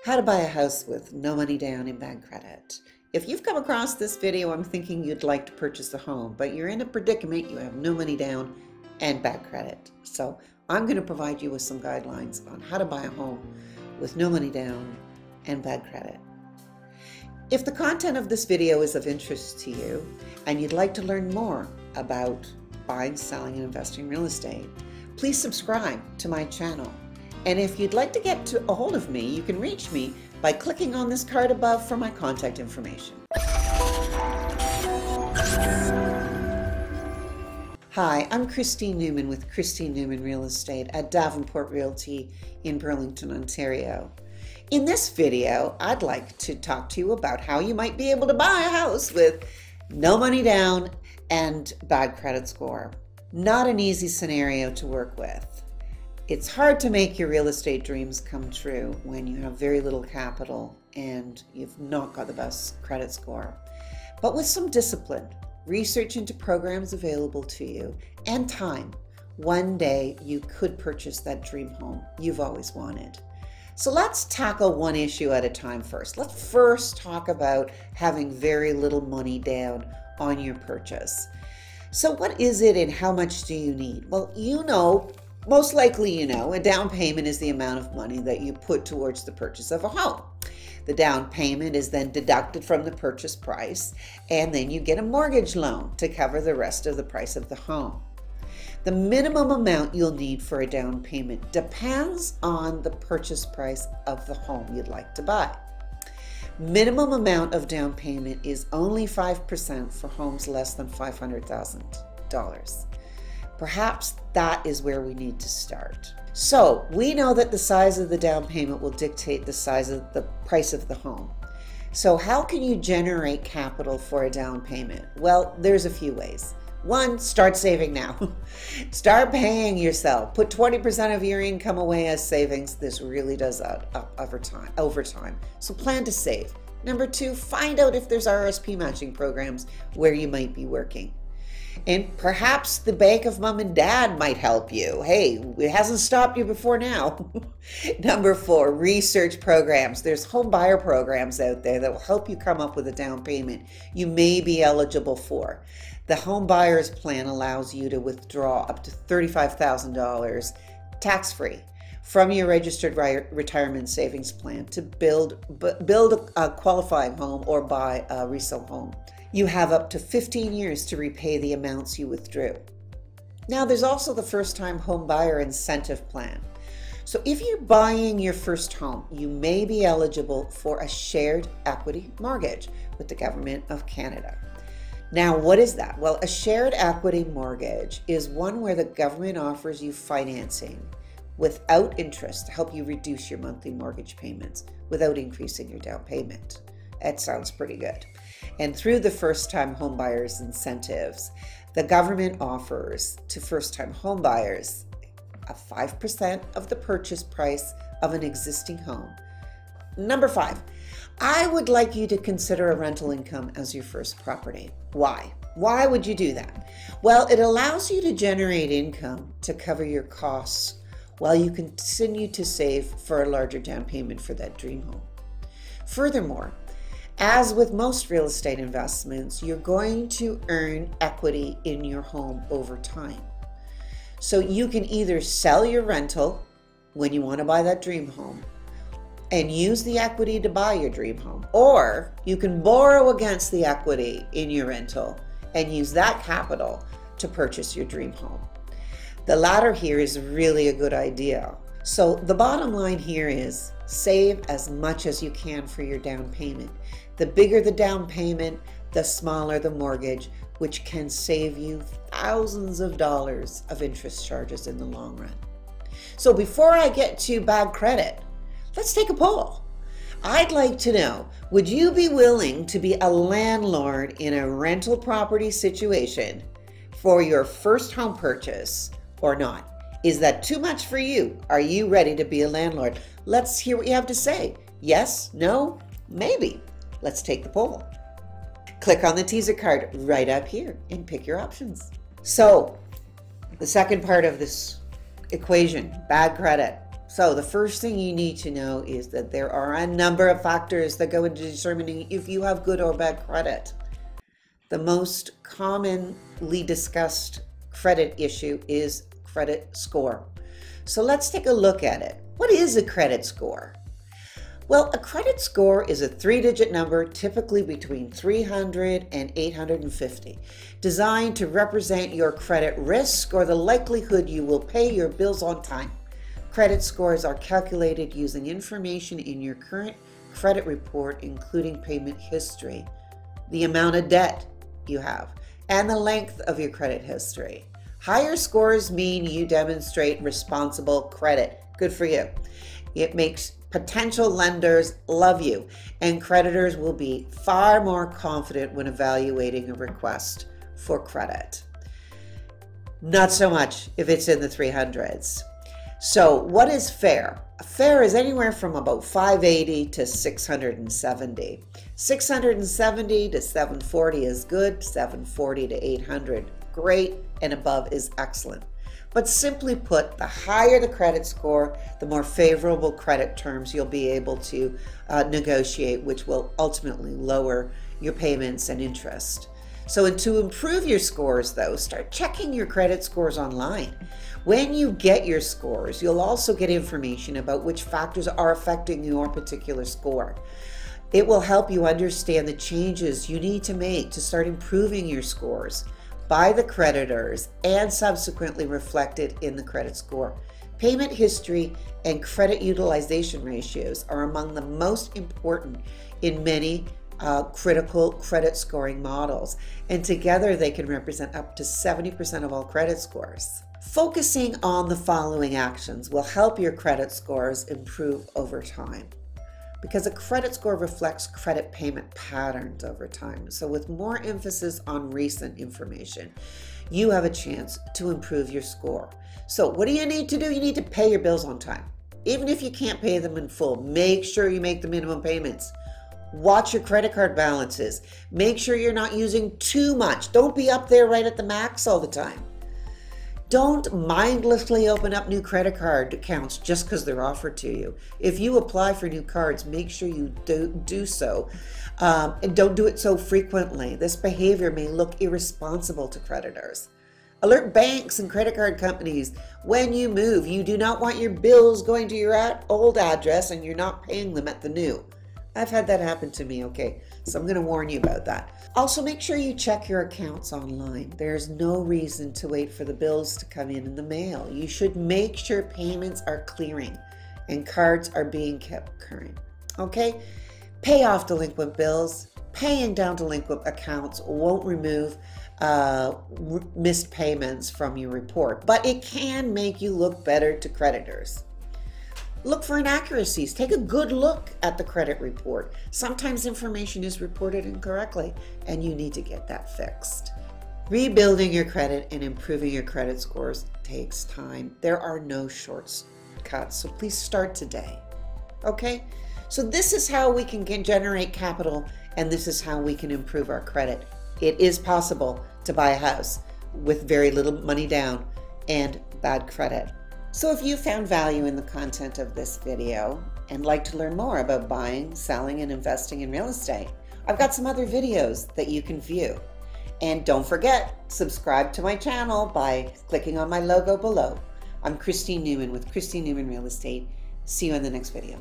How to buy a house with no money down and bad credit. If you've come across this video, I'm thinking you'd like to purchase a home, but you're in a predicament, you have no money down and bad credit. So I'm going to provide you with some guidelines on how to buy a home with no money down and bad credit. If the content of this video is of interest to you and you'd like to learn more about buying, selling, and investing in real estate, please subscribe to my channel. And if you'd like to get a hold of me, you can reach me by clicking on this card above for my contact information. Hi, I'm Kristine Newman with Kristine Newman Real Estate at Davenport Realty in Burlington, Ontario. In this video, I'd like to talk to you about how you might be able to buy a house with no money down and bad credit score. Not an easy scenario to work with. It's hard to make your real estate dreams come true when you have very little capital and you've not got the best credit score. But with some discipline, research into programs available to you, and time, one day you could purchase that dream home you've always wanted. So let's tackle one issue at a time first. Let's first talk about having very little money down on your purchase. So what is it and how much do you need? Well, most likely a down payment is the amount of money that you put towards the purchase of a home. The down payment is then deducted from the purchase price, and then you get a mortgage loan to cover the rest of the price of the home. The minimum amount you'll need for a down payment depends on the purchase price of the home you'd like to buy. Minimum amount of down payment is only 5% for homes less than $500,000. Perhaps that is where we need to start. So we know that the size of the down payment will dictate the size of the price of the home. So how can you generate capital for a down payment? Well, there's a few ways. One, start saving now. Start paying yourself. Put 20% of your income away as savings. This really does add up over time. So plan to save. Number two, find out if there's RSP matching programs where you might be working. And perhaps the bank of mom and dad might help you. Hey, it hasn't stopped you before now. Number four, research programs. There's home buyer programs out there that will help you come up with a down payment you may be eligible for. The Home Buyers Plan allows you to withdraw up to $35,000 tax-free from your registered retirement savings plan to build a qualifying home or buy a resale home. You have up to 15 years to repay the amounts you withdrew. Now, there's also the first-time home buyer incentive plan. So if you're buying your first home, you may be eligible for a shared equity mortgage with the Government of Canada. Now, what is that? Well, a shared equity mortgage is one where the government offers you financing without interest to help you reduce your monthly mortgage payments without increasing your down payment. That sounds pretty good. And through the first-time home buyers incentives, the government offers to first-time home buyers a 5% of the purchase price of an existing home. Number five, I would like you to consider a rental income as your first property. Why? Why would you do that? Well, it allows you to generate income to cover your costs while you continue to save for a larger down payment for that dream home. Furthermore, as with most real estate investments, you're going to earn equity in your home over time. So you can either sell your rental when you want to buy that dream home and use the equity to buy your dream home, or you can borrow against the equity in your rental and use that capital to purchase your dream home. The latter here is really a good idea. So the bottom line here is save as much as you can for your down payment. The bigger the down payment, the smaller the mortgage, which can save you thousands of dollars of interest charges in the long run. So before I get to bad credit, let's take a poll. I'd like to know, would you be willing to be a landlord in a rental property situation for your first home purchase or not? Is that too much for you? Are you ready to be a landlord? Let's hear what you have to say. Yes, no, maybe. Let's take the poll. Click on the teaser card right up here and pick your options. So, the second part of this equation, bad credit. So the first thing you need to know is that there are a number of factors that go into determining if you have good or bad credit. The most commonly discussed credit issue is credit score. So let's take a look at it. What is a credit score? Well, a credit score is a three-digit number, typically between 300 and 850, designed to represent your credit risk or the likelihood you will pay your bills on time. Credit scores are calculated using information in your current credit report, including payment history, the amount of debt you have, and the length of your credit history. Higher scores mean you demonstrate responsible credit. Good for you. It makes potential lenders love you, and creditors will be far more confident when evaluating a request for credit. Not so much if it's in the 300s. So what is fair? Fair is anywhere from about 580 to 670. 670 to 740 is good, 740 to 800, great, and above is excellent. But simply put, the higher the credit score, the more favorable credit terms you'll be able to negotiate, which will ultimately lower your payments and interest. So to improve your scores, though, start checking your credit scores online. When you get your scores, you'll also get information about which factors are affecting your particular score. It will help you understand the changes you need to make to start improving your scores by the creditors and subsequently reflected in the credit score. Payment history and credit utilization ratios are among the most important in many critical credit scoring models, and together they can represent up to 70% of all credit scores. Focusing on the following actions will help your credit scores improve over time, because a credit score reflects credit payment patterns over time. So with more emphasis on recent information, you have a chance to improve your score. So what do you need to do? You need to pay your bills on time. Even if you can't pay them in full, make sure you make the minimum payments. Watch your credit card balances. Make sure you're not using too much. Don't be up there right at the max all the time. Don't mindlessly open up new credit card accounts just because they're offered to you. If you apply for new cards, make sure you do so. And don't do it so frequently. This behavior may look irresponsible to creditors. Alert banks and credit card companies when you move. You do not want your bills going to your old address and you're not paying them at the new. I've had that happen to me, okay? So I'm going to warn you about that. Also, make sure you check your accounts online. There's no reason to wait for the bills to come in the mail. You should make sure payments are clearing and cards are being kept current, okay? Pay off delinquent bills. Paying down delinquent accounts won't remove missed payments from your report, but it can make you look better to creditors. Look for inaccuracies. Take a good look at the credit report. Sometimes information is reported incorrectly and you need to get that fixed. Rebuilding your credit and improving your credit scores takes time. There are no shortcuts, so please start today. Okay? So this is how we can generate capital, and this is how we can improve our credit. It is possible to buy a house with very little money down and bad credit. So if you found value in the content of this video and like to learn more about buying, selling, and investing in real estate, I've got some other videos that you can view. And don't forget, subscribe to my channel by clicking on my logo below. I'm Kristine Newman with Kristine Newman Real Estate. See you in the next video.